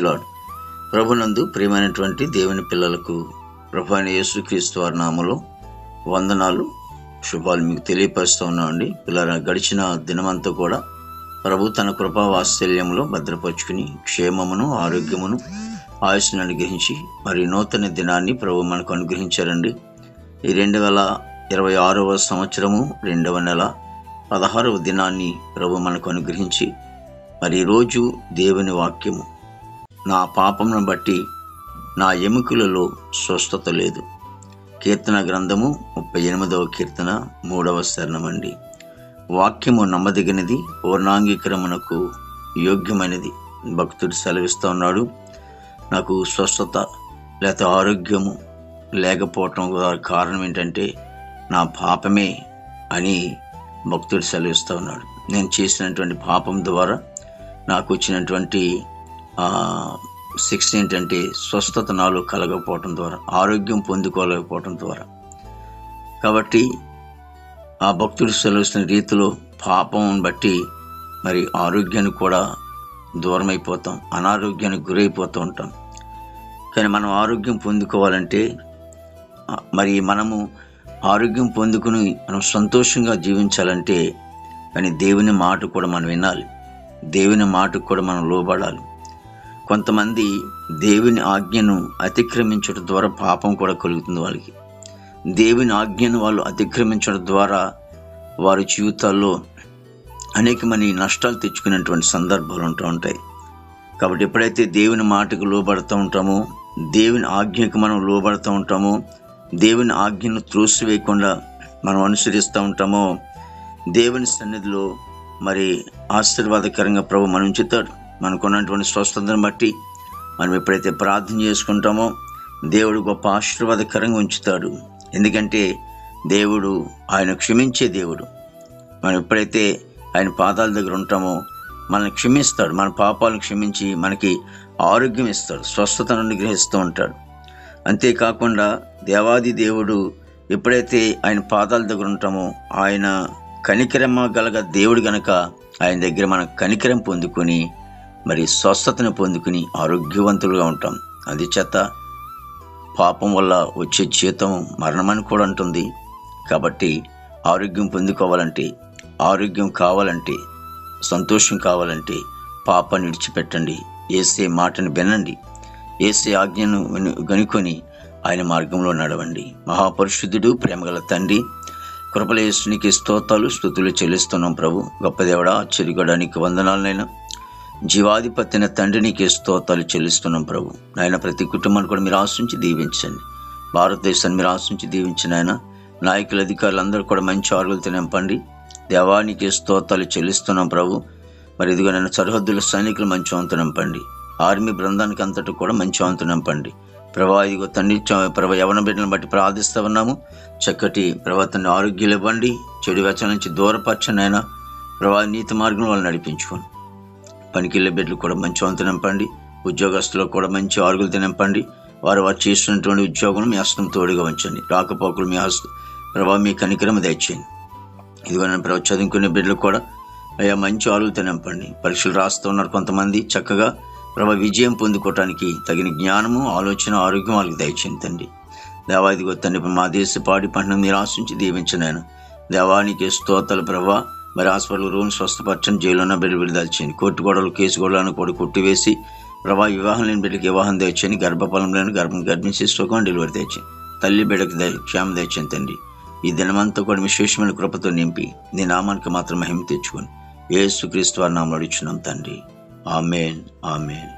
Lord. ప్రభునందు ప్రియమైనటువంటి దేవుని పిల్లలకు ప్రభు అయిన యేసుక్రీస్తు వారి నామములో వందనాలు, శుభాలు మీకు తెలియపరుస్తూ ఉన్నామండి. పిల్లల గడిచిన దినమంతా కూడా ప్రభు తన కృపా వాత్సల్యంలో భద్రపరుచుకుని క్షేమమును, ఆరోగ్యమును, ఆయుష్ను అనుగ్రహించి మరి నూతన దినాన్ని ప్రభు మనకు అనుగ్రహించారండి. ఈ 2026వ సంవత్సరము 2వ నెల 16వ దినాన్ని ప్రభు మనకు అనుగ్రహించి మరి ఈరోజు దేవుని వాక్యము, నా పాపమును బట్టి నా ఎముకలలో స్వస్థత లేదు. కీర్తన గ్రంథము 38వ కీర్తన 3వ శరణమండి. వాక్యము నమ్మదగినది, పూర్ణాంగీకరమునకు యోగ్యమైనది. భక్తుడు సెలవిస్తూ ఉన్నాడు, నాకు స్వస్థత లేక ఆరోగ్యము లేకపోవటం కారణం ఏంటంటే నా పాపమే అని భక్తుడు సెలవిస్తూ ఉన్నాడు. నేను చేసినటువంటి పాపం ద్వారా నాకు వచ్చినటువంటి శిక్ష ఏంటంటే స్వస్థత నాలో కలగకపోవటం ద్వారా, ఆరోగ్యం పొందుకోలేకపోవటం ద్వారా. కాబట్టి ఆ భక్తుడు సెలవిస్తున్న రీతిలో పాపం బట్టి మరి ఆరోగ్యానికి కూడా దూరం అయిపోతాం, అనారోగ్యానికి గురైపోతూ ఉంటాం. కానీ మనం ఆరోగ్యం పొందుకోవాలంటే, మరి మనము ఆరోగ్యం పొందుకుని మనం సంతోషంగా జీవించాలంటే కానీ దేవుని మాట కూడా మనం వినాలి, దేవుని మాటకు కూడా మనం లోబడాలి. కొంతమంది దేవుని ఆజ్ఞను అతిక్రమించడం ద్వారా పాపం కూడా కలుగుతుంది వాళ్ళకి. దేవుని ఆజ్ఞను వాళ్ళు అతిక్రమించడం ద్వారా వారి జీవితాల్లో అనేకమంది నష్టాలు తెచ్చుకునేటువంటి సందర్భాలు ఉంటూ ఉంటాయి. కాబట్టి ఎప్పుడైతే దేవుని మాటకు లోబడుతూ ఉంటామో, దేవుని ఆజ్ఞకు మనం లోబడుతూ ఉంటామో, దేవుని ఆజ్ఞను త్రోసివేయకుండా మనం అనుసరిస్తూ ఉంటామో, దేవుని సన్నిధిలో మరి ఆశీర్వాదకరంగా ప్రభు మనం ఉంచుతాడు. మనకున్నటువంటి స్వస్థతను బట్టి మనం ఎప్పుడైతే ప్రార్థన చేసుకుంటామో దేవుడు గొప్ప ఆశీర్వాదకరంగా ఉంచుతాడు. ఎందుకంటే దేవుడు ఆయన క్షమించే దేవుడు. మనం ఎప్పుడైతే ఆయన పాదాల దగ్గర ఉంటామో మనల్ని క్షమిస్తాడు, మన పాపాలను క్షమించి మనకి ఆరోగ్యం ఇస్తాడు, స్వస్థతను అనుగ్రహిస్తూ ఉంటాడు. అంతేకాకుండా దేవాది దేవుడు ఎప్పుడైతే ఆయన పాదాల దగ్గర ఉంటామో ఆయన కనికరమ గలగ దేవుడు గనక ఆయన దగ్గర మనం కనికరం పొందుకొని మరి స్వస్థతను పొందుకుని ఆరోగ్యవంతులుగా ఉంటాం. అందుచేత పాపం వల్ల వచ్చే జీతం మరణమని కూడా ఉంటుంది. కాబట్టి ఆరోగ్యం పొందుకోవాలంటే, ఆరోగ్యం కావాలంటే, సంతోషం కావాలంటే పాపాన్ని విడిచిపెట్టండి, యేసే మాటను వినండి, యేసే ఆజ్ఞను గనుకొని ఆయన మార్గంలో నడవండి. మహాపరిశుద్ధుడు, ప్రేమగల తండ్రి, కృపల యేసునికి స్తోత్రాలు స్తుతులు చెల్లిస్తున్నాం ప్రభు. గొప్ప దేవుడా, ఆశ్చర్యగడానికి వందనాలనైనా, జీవాధిపతిన తండ్రి నీకే స్తోత్రాలు చెల్లిస్తున్నాం ప్రభు. నాయన ప్రతి కుటుంబాన్ని కూడా మీరు ఆశించి దీవించండి, భారతదేశాన్ని మీరు ఆశించి దీవించిన ఆయన నాయకులు, అధికారులు అందరూ కూడా మంచి ఆరోగ్యాలతో నింపండి. దేవానికి స్తోత్రాలు చెల్లిస్తున్నాం ప్రభు. మరి ఇదిగో నన్ను సరిహద్దుల సైనికులు మంచి వంతు నింపండి, ఆర్మీ బృందానికి అంతటా కూడా మంచి వంతు నింపండి ప్రభా. ఇదిగో తండ్రి ప్రభా, యవన బిడ్డలను బట్టి ప్రార్థిస్తూ ఉన్నాము. చక్కటి ప్రవర్తన ఆరోగ్యాలు ఇవ్వండి, చెడు వ్యసనం నుంచి దూరపరచండి అయినా ప్రభా. నీతి మార్గంలో వాళ్ళు నడిపించుకోండి. పనికిళ్ళే బిడ్డలు కూడా మంచి వంతు నింపండి, ఉద్యోగస్తులకు కూడా మంచి ఆరోగ్యాలతో నింపండి. వారు చేస్తున్నటువంటి ఉద్యోగం మీ హస్తం తోడుగా ఉంచండి, రాకపోకలు మీ హస్తం ప్రభా మీ కనికరం దయచేయండి. ఇదిగో నన్ను ప్రభు చదువుకునే బిడ్డలు కూడా అయ్యా మంచి ఆరోగ్యత నింపండి. పరీక్షలు రాస్తూ ఉన్నారు కొంతమంది, చక్కగా ప్రభా విజయం పొందుకోవటానికి తగిన జ్ఞానము, ఆలోచన, ఆరోగ్యం వాళ్ళకి దయచేయండి. దేవా ఇదిగో తండ్రి, మా దేశ పాడి పంటను మీరు ఆశించి దీవించను. దేవానికి స్తోత్రాలు ప్రభా. మరి హాస్పిటల్ రూమ్ స్వస్థపరచండి, జైలు ఉన్న బిడ్డలు విడుదల చేయండి, కోర్టు గొడవలు, కేసు గొడవలను కూడా కొట్టివేసి ప్రభా వివాహం లేని బిడ్డకి వివాహం దయచేయండి, గర్భఫలం లేని గర్భిణీ శిశువుకు డెలివరీ దయచేయండి, తల్లి బిడ్డకి క్షేమం దయచేయండి తండ్రి. ఈ దినమంతా కూడా విశేషమైన కృపతో నింపి నీ నామానికి మాత్రం మహిమ తెచ్చుకొని యేసుక్రీస్తు వారి నామములో అడుగుచున్నాం తండ్రి. ఆమేన్, ఆమేన్.